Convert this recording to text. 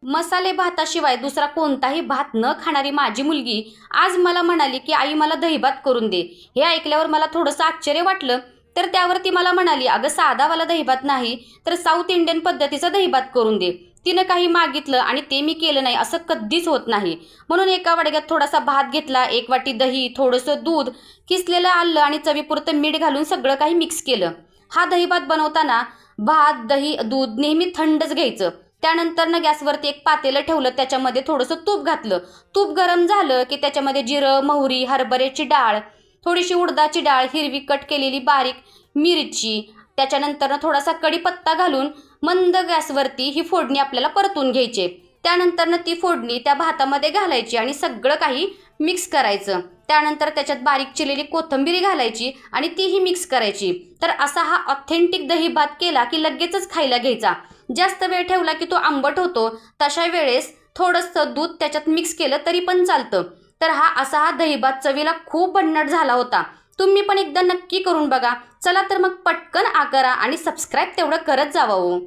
मसाले भाताशिवाय दुसरा कोणताही भात न खाणारी माझी मुलगी आज मला म्हणाली की आई मला दहीभात करून दे. हे ऐकल्यावर मला थोडंसं आश्चर्य वाटलं. तर त्यावरती मला म्हणाली, अगं साधावाला दहीभात नाही तर साऊथ इंडियन पद्धतीचा दहीभात करून दे. तिनं काही मागितलं आणि ते मी केलं नाही असं कधीच होत नाही. म्हणून एका वाडग्यात थोडासा भात घेतला, 1 वाटी दही, थोडंसं दूध, किसलेलं आलं आणि चवीपुरतं मीठ घालून सगळं काही मिक्स केलं. हा दहीभात बनवताना भात, दही, दूध नेहमी थंडच घ्यायचं. त्यानंतर गॅसवरती एक पातेलं ठेवलं, त्याच्यामध्ये थोडंसं तूप घातलं. तूप गरम झालं की त्याच्यामध्ये जिरं, मोहरी, हरभऱ्याची डाळ, थोडीशी उडदाची डाळ, हिरवी कट केलेली बारीक मिरची, त्याच्यानंतर थोडासा कढीपत्ता घालून मंद गॅसवरती ही फोडणी आपल्याला परतून घ्यायची. त्यानंतर ती फोडणी त्या भातामध्ये घालायची आणि सगळं काही मिक्स करायचं. त्यानंतर त्याच्यात बारीक चिरलेली कोथिंबीर घालायची आणि तीही मिक्स करायची. तर असा हा ऑथेंटिक दही भात केला की लगेचच खायला घ्यायचा. जास्त वेळ ठेवला की तो आंबट होतो. तशा वेळेस थोडंसं दूध त्याच्यात मिक्स केलं तरी पण चालतं. तर हा दहीभात चवीला खूप भन्नाट झाला होता. तुम्ही पण एकदा नक्की करून बघा. चला तर मग पटकन करा आणि सबस्क्राईब तेवढं करत जावा हो.